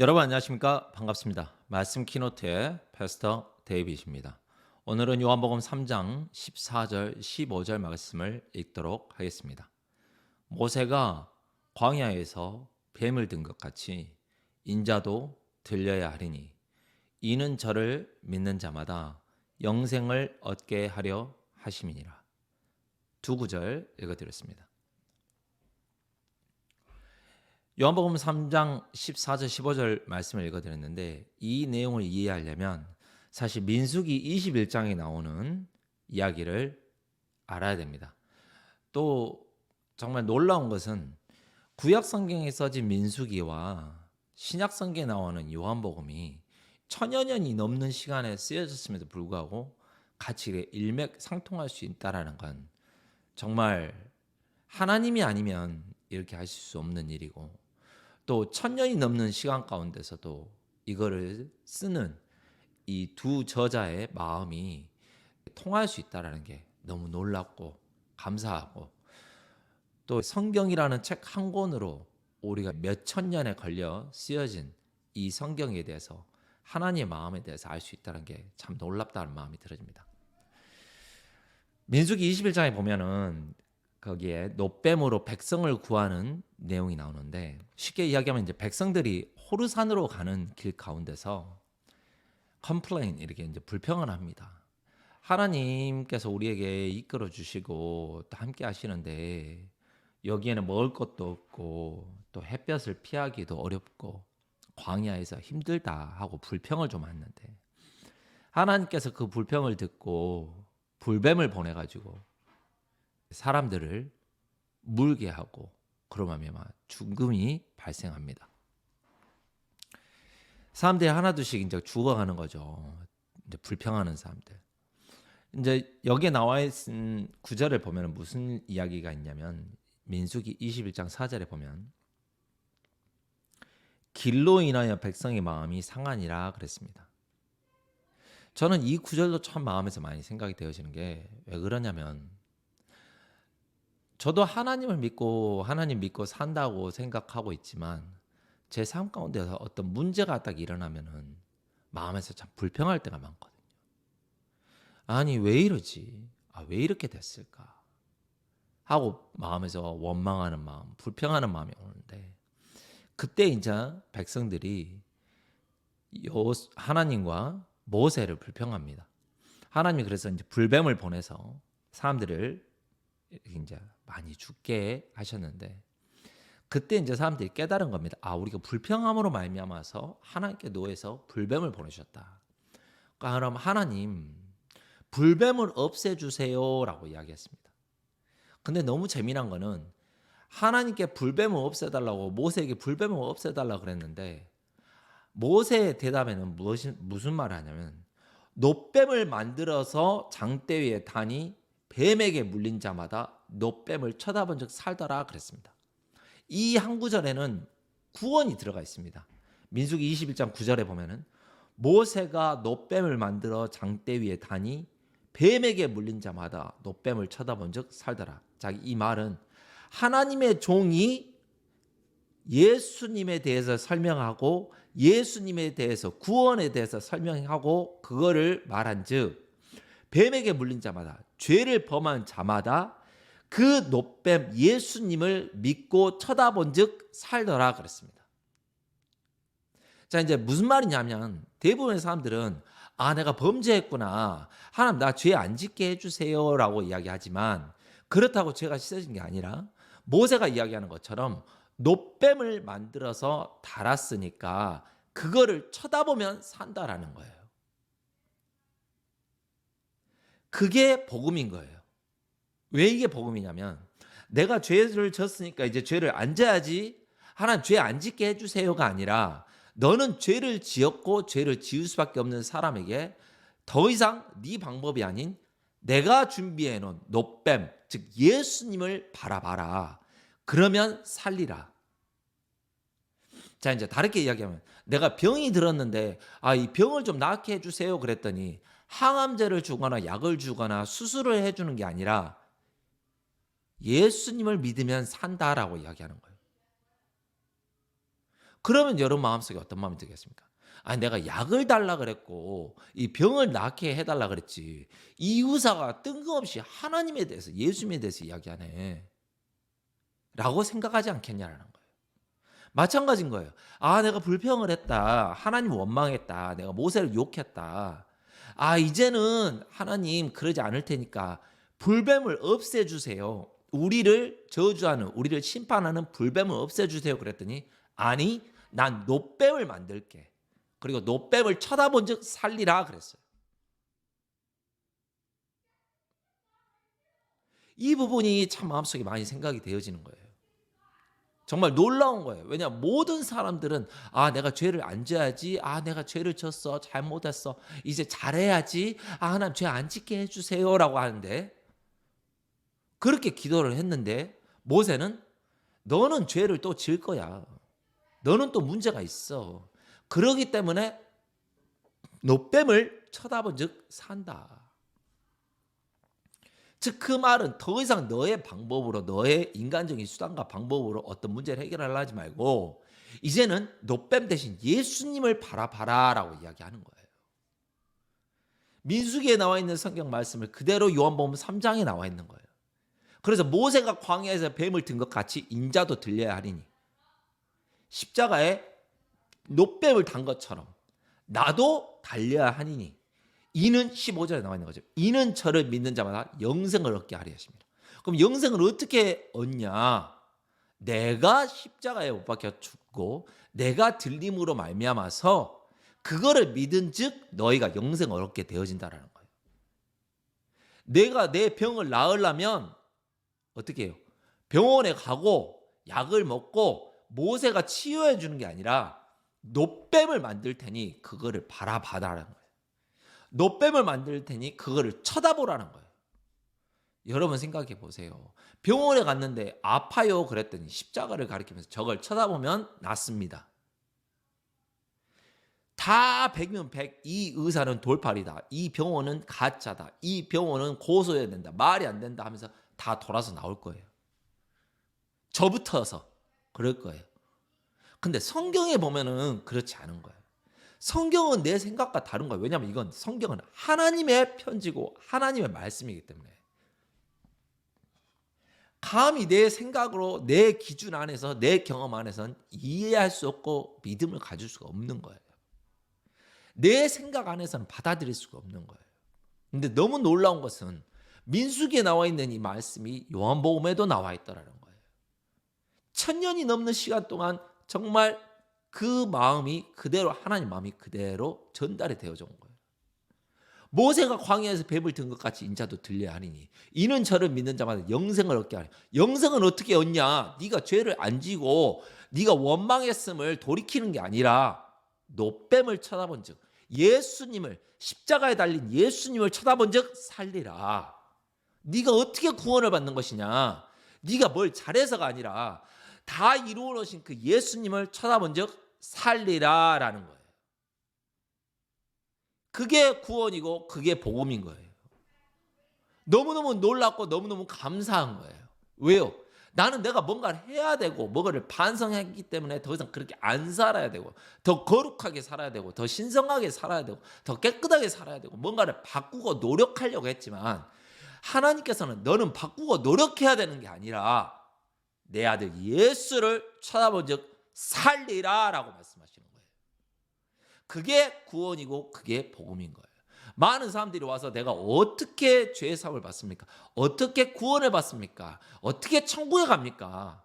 여러분 안녕하십니까? 반갑습니다. 말씀 키노트의 패스터 데이빗입니다. 오늘은 요한복음 3장 14절 15절 말씀을 읽도록 하겠습니다. 모세가 광야에서 뱀을 든 것 같이 인자도 들려야 하리니 이는 저를 믿는 자마다 영생을 얻게 하려 하심이니라. 두 구절 읽어드렸습니다. 요한복음 3장 14절 15절 말씀을 읽어드렸는데 이 내용을 이해하려면 사실 민수기 21장에 나오는 이야기를 알아야 됩니다. 또 정말 놀라운 것은 구약 성경에 써진 민수기와 신약 성경에 나오는 요한복음이 천여 년이 넘는 시간에 쓰여졌음에도 불구하고 같이 일맥상통할 수 있다는 건 정말 하나님이 아니면 이렇게 하실 수 없는 일이고 또 천년이 넘는 시간 가운데서도 이거를 쓰는 이 두 저자의 마음이 통할 수 있다는 게 너무 놀랍고 감사하고 또 성경이라는 책 한 권으로 우리가 몇 천 년에 걸려 쓰여진 이 성경에 대해서 하나님의 마음에 대해서 알 수 있다는 게 참 놀랍다는 마음이 들어집니다. 민수기 21장에 보면은 거기에 노뱀으로 백성을 구하는 내용이 나오는데 쉽게 이야기하면 이제 백성들이 호르산으로 가는 길 가운데서 컴플레인 이렇게 이제 불평을 합니다. 하나님께서 우리에게 이끌어 주시고 또 함께 하시는데 여기에는 먹을 것도 없고 또 햇볕을 피하기도 어렵고 광야에서 힘들다 하고 불평을 좀 하는데 하나님께서 그 불평을 듣고 불뱀을 보내가지고 사람들을 물게 하고 그러면 죽음이 발생합니다. 사람들이 하나둘씩 이제 죽어가는 거죠. 이제 불평하는 사람들. 이제 여기에 나와 있는 구절을 보면 무슨 이야기가 있냐면 민수기 21장 4절에 보면 길로 인하여 백성의 마음이 상하니라 그랬습니다. 저는 이 구절도 참 마음에서 많이 생각이 되어지는 게 왜 그러냐면 저도 하나님을 믿고 하나님 믿고 산다고 생각하고 있지만 제 삶 가운데서 어떤 문제가 딱 일어나면은 마음에서 참 불평할 때가 많거든요. 아니 왜 이러지? 왜 이렇게 됐을까? 하고 마음에서 원망하는 마음, 불평하는 마음이 오는데 그때 이제 백성들이 하나님과 모세를 불평합니다. 하나님이 그래서 이제 불뱀을 보내서 사람들을 이제 많이 죽게 하셨는데 그때 이제 사람들이 깨달은 겁니다. 우리가 불평함으로 말미암아서 하나님께 노해서 불뱀을 보내셨다. 그럼 하나님 불뱀을 없애주세요라고 이야기했습니다. 근데 너무 재미난 거는 하나님께 불뱀을 없애달라고 모세에게 불뱀을 없애달라고 그랬는데 모세의 대답에는 무슨 말을 하냐면 노뱀을 만들어서 장대 위에 다니 뱀에게 물린 자마다 노뱀을 쳐다본 적 살더라 그랬습니다. 이 한 구절에는 구원이 들어가 있습니다. 민수기 21장 9절에 보면은 모세가 노뱀을 만들어 장대 위에 다니 뱀에게 물린 자마다 노뱀을 쳐다본 적 살더라. 자, 이 말은 하나님의 종이 예수님에 대해서 설명하고 예수님에 대해서 구원에 대해서 설명하고 그거를 말한즉 뱀에게 물린 자마다 죄를 범한 자마다 그 노뱀 예수님을 믿고 쳐다본즉 살더라 그랬습니다. 자, 이제 무슨 말이냐면 대부분의 사람들은 내가 범죄했구나. 하나님 나 죄 안 짓게 해주세요라고 이야기하지만 그렇다고 죄가 씻어진 게 아니라 모세가 이야기하는 것처럼 노뱀을 만들어서 달았으니까 그거를 쳐다보면 산다라는 거예요. 그게 복음인 거예요. 왜 이게 복음이냐면 내가 죄를 졌으니까 이제 죄를 안 져야지 하나님 죄 안 짓게 해주세요가 아니라 너는 죄를 지었고 죄를 지을 수밖에 없는 사람에게 더 이상 네 방법이 아닌 내가 준비해 놓은 노뱀 즉 예수님을 바라봐라. 그러면 살리라. 자, 이제 다르게 이야기하면 내가 병이 들었는데 이 병을 좀 낫게 해주세요 그랬더니 항암제를 주거나 약을 주거나 수술을 해주는 게 아니라 예수님을 믿으면 산다라고 이야기하는 거예요. 그러면 여러분 마음속에 어떤 마음이 들겠습니까? 아니 내가 약을 달라 그랬고 이 병을 낫게 해 달라 그랬지. 이 의사가 뜬금없이 하나님에 대해서 예수님에 대해서 이야기하네. 라고 생각하지 않겠냐라는 거예요. 마찬가지인 거예요. 아 내가 불평을 했다. 하나님 원망했다. 내가 모세를 욕했다. 아 이제는 하나님 그러지 않을 테니까 불뱀을 없애 주세요. 우리를 저주하는 우리를 심판하는 불뱀을 없애 주세요 그랬더니 아니 난 노뱀을 만들게. 그리고 노뱀을 쳐다본즉 살리라 그랬어요. 이 부분이 참 마음속에 많이 생각이 되어지는 거예요. 정말 놀라운 거예요. 왜냐 모든 사람들은 아 내가 죄를 안 져야지. 아 내가 죄를 졌어. 잘못했어. 이제 잘해야지. 아 하나님 죄 안 짓게 해주세요라고 하는데 그렇게 기도를 했는데 모세는 너는 죄를 또 질 거야. 너는 또 문제가 있어. 그러기 때문에 노뱀을 쳐다본즉 산다. 즉 그 말은 더 이상 너의 방법으로 너의 인간적인 수단과 방법으로 어떤 문제를 해결하려 하지 말고 이제는 노뱀 대신 예수님을 바라봐라라고 이야기하는 거예요. 민수기에 나와 있는 성경 말씀을 그대로 요한복음 3장에 나와 있는 거예요. 그래서 모세가 광야에서 뱀을 든 것 같이 인자도 들려야 하리니 십자가에 노뱀을 단 것처럼 나도 달려야 하니니 이는 15절에 나와 있는 거죠. 이는 저를 믿는 자마다 영생을 얻게 하리 하십니다. 그럼 영생을 어떻게 얻냐? 내가 십자가에 못 박혀 죽고 내가 들림으로 말미암아서 그거를 믿은즉 너희가 영생을 얻게 되어진다라는 거예요. 내가 내 병을 나으려면 어떻게 해요? 병원에 가고 약을 먹고 모세가 치유해 주는 게 아니라 노뱀을 만들 테니 그거를 바라봐라는 거예요. 노뱀을 만들 테니 그거를 쳐다보라는 거예요. 여러분 생각해 보세요. 병원에 갔는데 아파요 그랬더니 십자가를 가리키면서 저걸 쳐다보면 낫습니다. 다 100면 100. 이 의사는 돌팔이다. 이 병원은 가짜다. 이 병원은 고소해야 된다. 말이 안 된다 하면서 다 돌아서 나올 거예요. 저부터서 그럴 거예요. 근데 성경에 보면은 그렇지 않은 거예요. 성경은 내 생각과 다른 거예요. 왜냐하면 이건 성경은 하나님의 편지고 하나님의 말씀이기 때문에 감히 내 생각으로 내 기준 안에서 내 경험 안에서는 이해할 수 없고 믿음을 가질 수가 없는 거예요. 내 생각 안에서는 받아들일 수가 없는 거예요. 근데 너무 놀라운 것은 민수기에 나와 있는 이 말씀이 요한복음에도 나와 있더라는 거예요. 1000년이 넘는 시간 동안 정말 그 마음이 그대로 하나님 마음이 그대로 전달이 되어져 온 거예요. 모세가 광야에서 뱀을 든 것 같이 인자도 들려야 하리니 이는 저를 믿는 자마다 영생을 얻게 하리. 영생은 어떻게 얻냐? 네가 죄를 안 지고 네가 원망했음을 돌이키는 게 아니라 노뱀을 쳐다본즉 예수님을 십자가에 달린 예수님을 쳐다본즉 살리라. 네가 어떻게 구원을 받는 것이냐? 네가 뭘 잘해서가 아니라 다 이루어 놓으신 그 예수님을 쳐다본즉 살리라라는 거예요. 그게 구원이고 그게 복음인 거예요. 너무너무 놀랍고 너무너무 감사한 거예요. 왜요? 나는 내가 뭔가를 해야 되고 뭔가를 반성했기 때문에 더 이상 그렇게 안 살아야 되고 더 거룩하게 살아야 되고 더 신성하게 살아야 되고 더 깨끗하게 살아야 되고 뭔가를 바꾸고 노력하려고 했지만 하나님께서는 너는 바꾸고 노력해야 되는 게 아니라 내 아들 예수를 쳐다본즉 살리라라고 말씀하시는 거예요. 그게 구원이고 그게 복음인 거예요. 많은 사람들이 와서 내가 어떻게 죄 사함을 받습니까? 어떻게 구원을 받습니까? 어떻게 천국에 갑니까?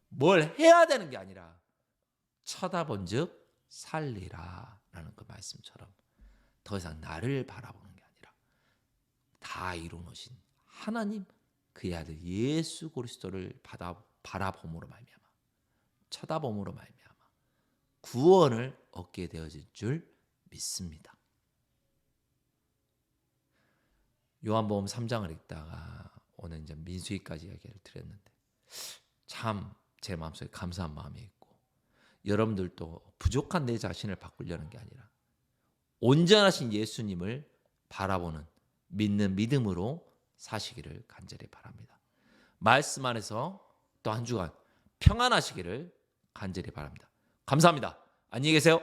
뭘 해야 되는 게 아니라 쳐다본즉 살리라라는 그 말씀처럼 더 이상 나를 바라보는 게 아니라 다 이루어놓으신 하나님 그의 아들 예수 그리스도를 바라봄으로 말미암아 쳐다봄으로 말미암아 구원을 얻게 되어질 줄 믿습니다. 요한복음 3장을 읽다가 오늘 이제 민수기까지 이야기를 드렸는데 참 제 마음속에 감사한 마음이 있고 여러분들도 부족한 내 자신을 바꾸려는 게 아니라 온전하신 예수님을 바라보는 믿는 믿음으로 사시기를 간절히 바랍니다. 말씀 안에서 또 한 주간 평안하시기를 간절히 바랍니다. 감사합니다. 안녕히 계세요.